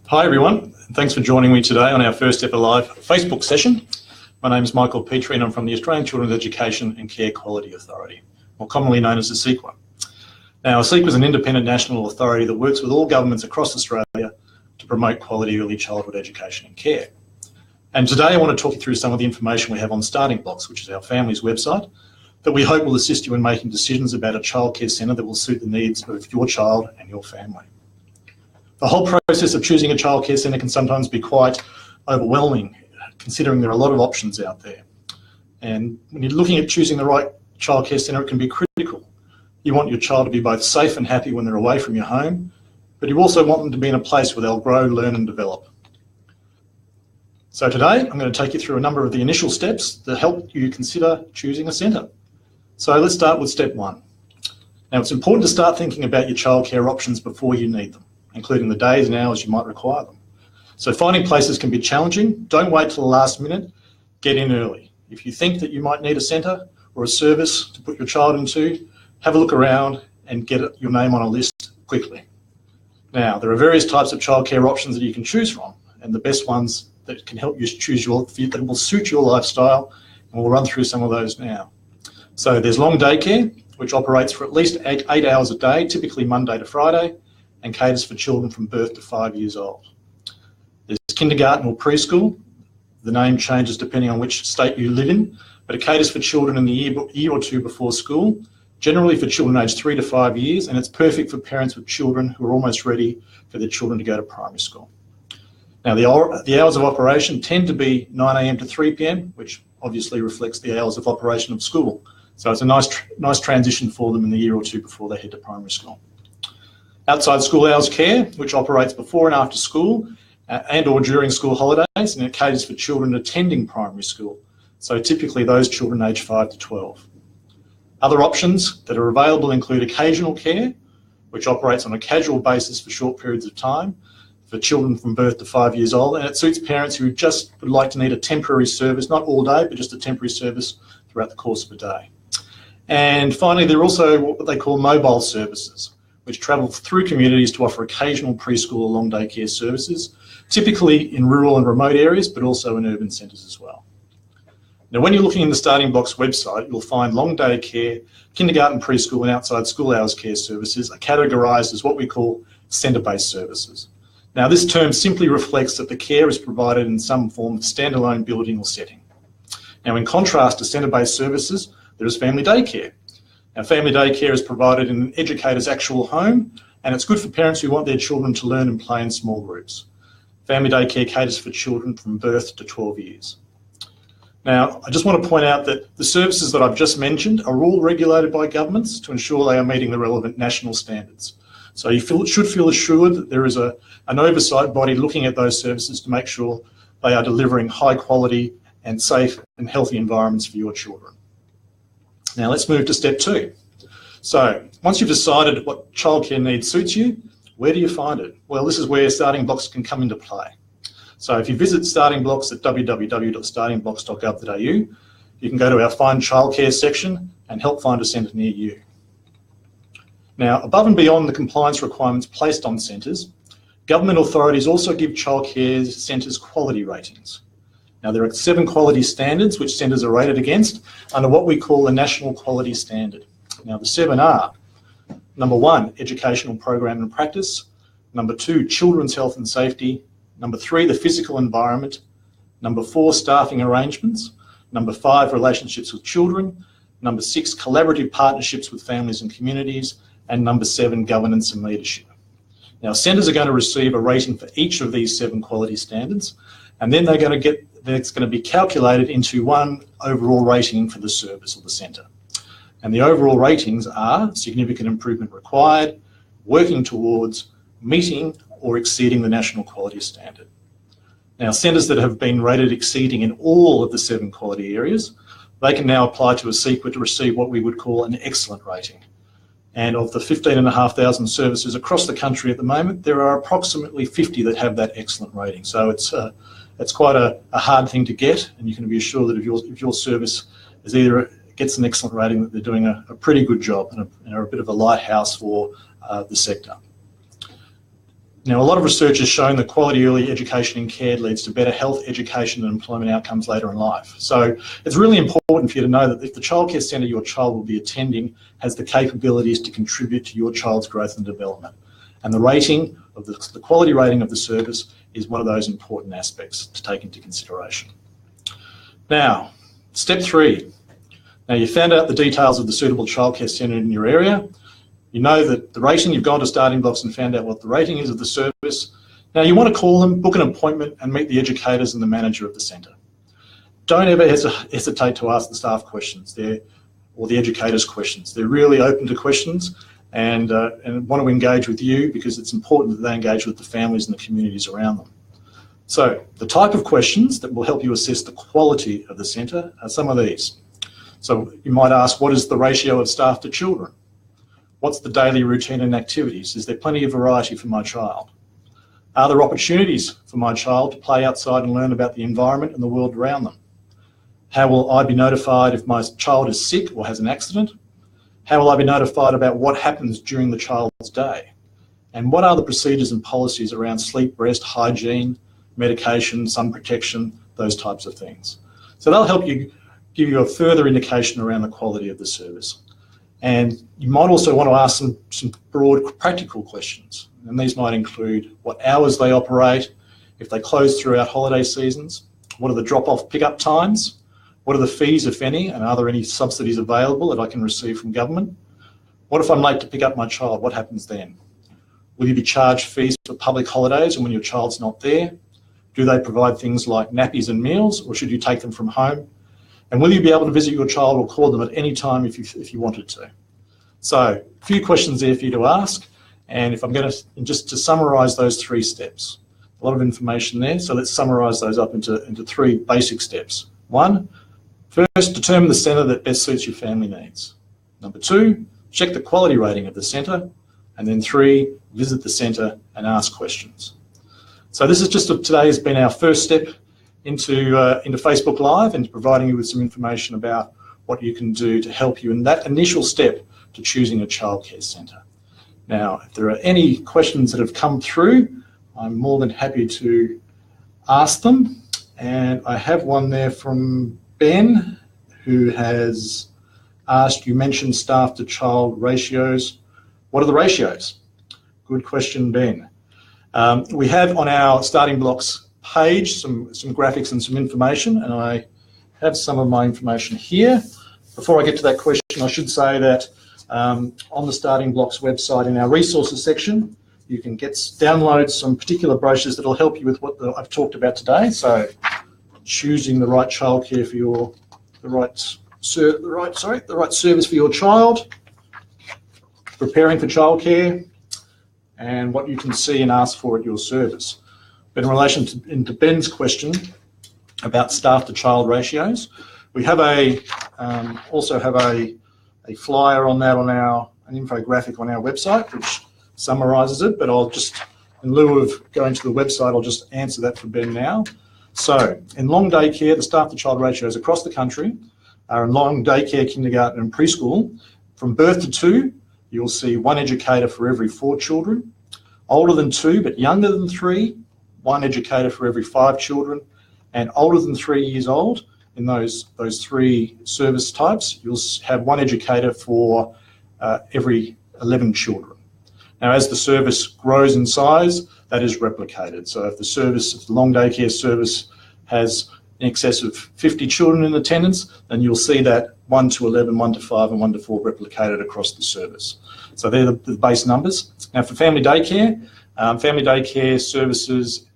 Hi everyone, thanks for joining me today on our first ever live Facebook session. My name is Michael Petrie and I'm from the Australian Children's Education and Care Quality Authority, more commonly known as the ACEQA. Now, ACEQA is an independent national authority that works with all governments across Australia to promote quality early childhood education and care. And today I want to talk you through some of the information we have on Starting Blocks, which is our family's website, that we hope will assist you in making decisions about a childcare centre that will suit the needs of your child and your family. The whole process of choosing a childcare centre can sometimes be quite overwhelming, considering there are a lot of options out there. And when you're looking at choosing the right childcare centre, it can be critical. You want your child to be both safe and happy when they're away from your home, but you also want them to be in a place where they'll grow, learn and develop. So today, I'm going to take you through a number of the initial steps that help you consider choosing a centre. So let's start with step one. Now, it's important to start thinking about your childcare options before you need them, including the days and hours you might require them. So finding places can be challenging. Don't wait till the last minute, get in early. If you think that you might need a centre or a service to put your child into, have a look around and get your name on a list quickly. Now, there are various types of childcare options that you can choose from, and the best ones that can help you choose that will suit your lifestyle, and we'll run through some of those now. So there's long daycare, which operates for at least 8 hours a day, typically Monday to Friday, and caters for children from birth to 5 years old. There's kindergarten or preschool. The name changes depending on which state you live in, but it caters for children in the year or two before school, generally for children aged 3 to 5 years, and it's perfect for parents with children who are almost ready for their children to go to primary school. Now, the hours of operation tend to be 9 a.m. to 3 p.m, which obviously reflects the hours of operation of school. So it's a nice transition for them in the year or two before they head to primary school. Outside school hours care, which operates before and after school and or during school holidays, and it caters for children attending primary school. So typically those children aged 5 to 12. Other options that are available include occasional care, which operates on a casual basis for short periods of time for children from birth to 5 years old, and it suits parents who just would like to need a temporary service, not all day, but just a temporary service throughout the course of a day. And finally, there are also what they call mobile services, which travel through communities to offer occasional preschool or long day care services, typically in rural and remote areas, but also in urban centres as well. Now, when you're looking in the Starting Blocks website, you'll find long day care, kindergarten, preschool and outside school hours care services are categorised as what we call centre-based services. Now, this term simply reflects that the care is provided in some form of standalone building or setting. Now, in contrast to centre-based services, there is family daycare. Now, family daycare is provided in an educator's actual home, and it's good for parents who want their children to learn and play in small groups. Family daycare caters for children from birth to 12 years. Now, I just want to point out that the services that I've just mentioned are all regulated by governments to ensure they are meeting the relevant national standards. So you should feel assured that there is an oversight body looking at those services to make sure they are delivering high quality and safe and healthy environments for your children. Now let's move to step two. So once you've decided what childcare needs suits you, where do you find it? Well, this is where Starting Blocks can come into play. So if you visit Starting Blocks at www.startingblocks.gov.au, you can go to our Find Childcare section and help find a centre near you. Now, above and beyond the compliance requirements placed on centres, government authorities also give childcare centres quality ratings. Now, there are 7 quality standards which centres are rated against under what we call the National Quality Standard. Now, the 7 are: number 1, educational program and practice; number 2, children's health and safety; number 3, the physical environment; number 4, staffing arrangements; number 5, relationships with children; number 6, collaborative partnerships with families and communities; and number 7, governance and leadership. Now, centres are going to receive a rating for each of these 7 quality standards, and then it's going to be calculated into one overall rating for the service or the centre. And the overall ratings are significant improvement required, working towards, meeting or exceeding the national quality standard. Now, centres that have been rated exceeding in all of the 7 quality areas, they can now apply to ACEQA to receive what we would call an excellent rating. And of the 15,500 services across the country at the moment, there are approximately 50 that have that excellent rating. So it's quite a hard thing to get, and you can be assured that if your service is either gets an excellent rating, that they're doing a pretty good job and are a bit of a lighthouse for the sector. Now, a lot of research has shown that quality early education and care leads to better health, education and employment outcomes later in life. So it's really important for you to know that if the childcare centre your child will be attending has the capabilities to contribute to your child's growth and development. And the rating of the quality rating of the service is one of those important aspects to take into consideration. Now, step 3. Now, you found out the details of the suitable childcare centre in your area. You know that the rating, you've gone to Starting Blocks and found out what the rating is of the service. Now you want to call them, book an appointment and meet the educators and the manager of the centre. Don't ever hesitate to ask the staff questions or the educators questions. They're really open to questions and want to engage with you because it's important that they engage with the families and the communities around them. So the type of questions that will help you assess the quality of the centre are some of these. So you might ask, what is the ratio of staff to children? What's the daily routine and activities? Is there plenty of variety for my child? Are there opportunities for my child to play outside and learn about the environment and the world around them? How will I be notified if my child is sick or has an accident? How will I be notified about what happens during the child's day? And what are the procedures and policies around sleep, rest, hygiene, medication, sun protection, those types of things? So they'll help you, give you a further indication around the quality of the service. And you might also want to ask some broad practical questions. And these might include what hours they operate, if they close throughout holiday seasons, what are the drop-off pickup times, what are the fees, if any, and are there any subsidies available that I can receive from government? What if I'm late to pick up my child? What happens then? Will you be charged fees for public holidays and when your child's not there? Do they provide things like nappies and meals, or should you take them from home? And will you be able to visit your child or call them at any time if you wanted to? So a few questions there for you to ask. And if I'm going to, just to summarise those 3 steps, a lot of information there. So let's summarise those up into 3 basic steps. 1, first, determine the centre that best suits your family needs. Number 2, check the quality rating of the centre. And then 3, visit the centre and ask questions. So this is just today has been our first step into Facebook Live and providing you with some information about what you can do to help you in that initial step to choosing a childcare centre. Now, if there are any questions that have come through, I'm more than happy to ask them. And I have one there from Ben, who has asked, you mentioned staff to child ratios. What are the ratios? Good question, Ben. We have on our Starting Blocks page some graphics and some information, and I have some of my information here. Before I get to that question, I should say that on the Starting Blocks website in our resources section, you can download some particular brochures that will help you with what I've talked about today. So choosing the right childcare for the right service for your child, preparing for childcare, and what you can see and ask for at your service. But in relation to Ben's question about staff to child ratios, we have also have a flyer on that an infographic on our website which summarises it, but I'll just, in lieu of going to the website, I'll just answer that for Ben now. So in long day care, the staff to child ratios across the country are in long daycare, kindergarten and preschool. From birth to 2, you'll see 1 educator for every 4 children. Older than 2 but younger than 3, 1 educator for every 5 children. And older than 3 years old, in those 3 service types, you'll have 1 educator for every 11 children. Now, as the service grows in size, that is replicated. So if the long daycare service has in excess of 50 children in attendance, then you'll see that 1 to 11, 1 to 5 and 1 to 4 replicated across the service. So they're the base numbers. Now for family daycare services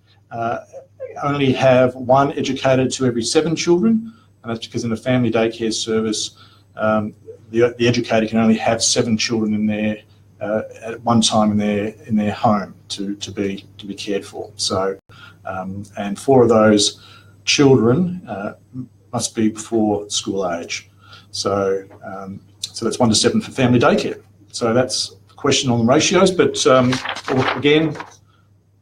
only have 1 educator to every 7 children, and that's because in a family daycare service, the educator can only have 7 children in there at one time in their home to be cared for. So, and 4 of those children must be before school age. So, so that's 1 to 7 for family daycare. So that's a question on the ratios, but again,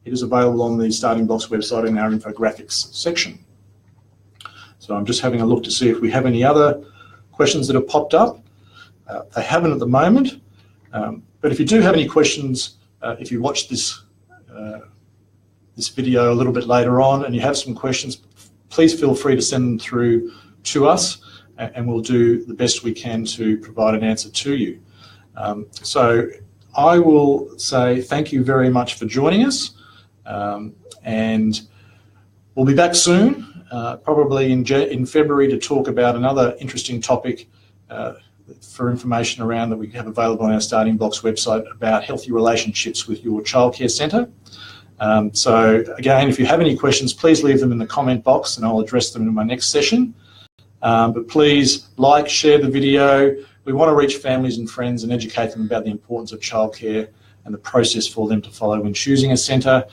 it is available on the Starting Blocks website in our infographics section. So I'm just having a look to see if we have any other questions that have popped up. They haven't at the moment, but if you do have any questions, if you watch this this video a little bit later on and you have some questions, please feel free to send them through to us, and we'll do the best we can to provide an answer to you. So I will say thank you very much for joining us, and we'll be back soon, probably in February, to talk about another interesting topic for information around that we have available on our Starting Blocks website about healthy relationships with your childcare centre. So again, if you have any questions, please leave them in the comment box and I'll address them in my next session. But please like, share the video. We want to reach families and friends and educate them about the importance of childcare and the process for them to follow when choosing a centre.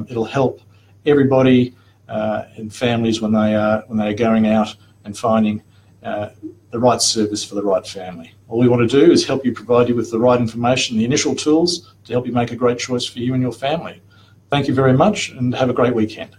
It'll help everybody and families when they are going out and finding the right service for the right family. All we want to do is help you, provide you with the right information, the initial tools to help you make a great choice for you and your family. Thank you very much and have a great weekend.